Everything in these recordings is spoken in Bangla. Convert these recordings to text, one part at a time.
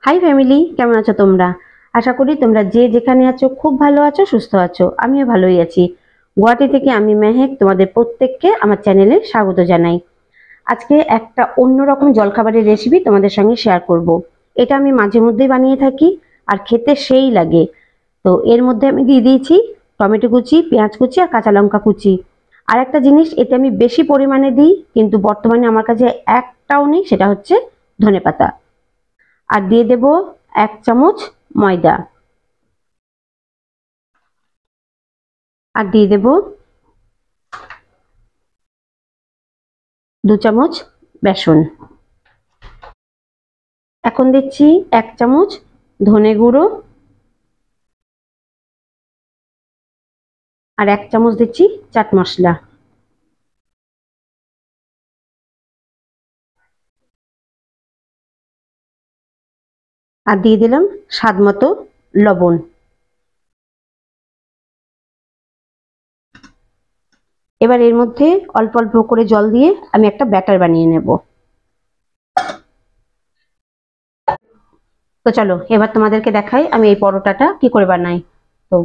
হাই ফ্যামিলি, কেমন আছো তোমরা? আশা করি তোমরা যে যেখানে আছো খুব ভালো আছো, সুস্থ আছো। আমিও ভালোই আছি। গুয়াহাটি থেকে আমি মেহেক তোমাদের প্রত্যেককে আমার চ্যানেলে স্বাগত জানাই। আজকে একটা অন্যরকম জলখাবারের রেসিপি তোমাদের সঙ্গে শেয়ার করব। এটা আমি মাঝে মধ্যেই বানিয়ে থাকি আর খেতে সেই লাগে। তো এর মধ্যে আমি দিয়ে দিয়েছি টমেটো কুচি, পেঁয়াজ কুচি আর কাঁচা লঙ্কা কুচি। আর একটা জিনিস এতে আমি বেশি পরিমাণে দিই, কিন্তু বর্তমানে আমার কাছে একটাও নেই, সেটা হচ্ছে ধনেপাতা। আর দিয়ে দেব 1 চামচ ময়দা, আর দিয়ে দেব 2 চামচ বেসন। এখন দিচ্ছি 1 চামচ ধনে গুঁড়ো আর 1 চামচ দিচ্ছি চাট মশলা। আর দিয়ে দিলাম স্বাদ মতো লবণ। এবার এর মধ্যে অল্প অল্প করে জল দিয়ে আমি একটা ব্যাটার বানিয়ে নেব। তো চলো এবার তোমাদেরকে দেখাই আমি এই পরোটাটা কি করে বানাই। তো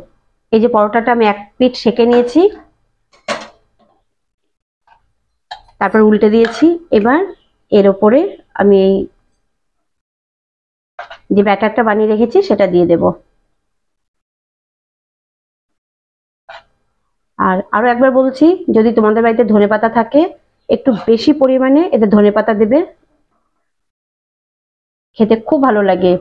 এই যে পরোটাটা আমি এক পিঠ সেঁকে নিয়েছি, তারপর উল্টে দিয়েছি। এবার এর ওপরে আমি এই যে ব্যাটারটা বানিয়ে রেখেছি সেটা দিয়ে দেব। আর আরো একবার বলছি, যদি তোমাদের বাড়িতে ধনেপাতা থাকে একটু বেশি পরিমাণে এতে ধনেপাতা দেবে, খেতে খুব ভালো লাগে।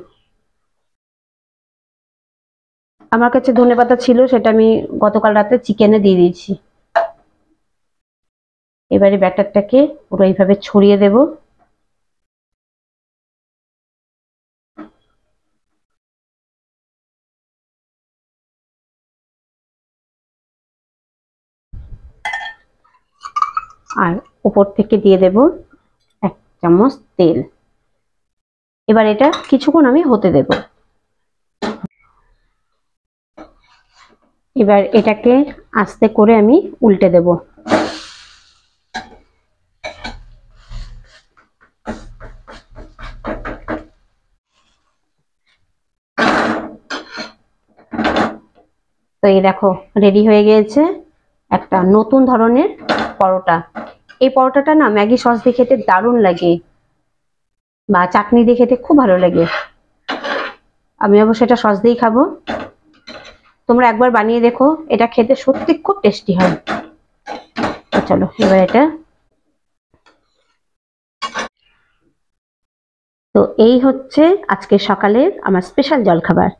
আমার কাছে ধনেপাতা ছিল, সেটা আমি গতকাল রাতে চিকেনে দিয়ে দিয়েছি। এবারে ব্যাটারটাকে পুরো এইভাবে ছড়িয়ে দেব। আর উপর থেকে দিয়ে দেব 1 চামচ তেল। এবার এটা কিছুক্ষণ আমি হতে দেব। এবার এটাকে আস্তে করে আমি উল্টে দেব। তো এই দেখো রেডি হয়ে গিয়েছে একটা নতুন ধরনের পরোটা। এই পরোটাটা না ম্যাগি সস দিয়ে খেতে দারুণ লাগে, বা চাটনি দিয়ে খেতে খুব ভালো লাগে। আমি অবশ্য এটা সস দিয়েই খাবো। তোমরা একবার বানিয়ে দেখো, এটা খেতে সত্যি খুব টেস্টি হয়। তো চলো এবার এটা, তো এই হচ্ছে আজকে সকালের আমার স্পেশাল জলখাবার।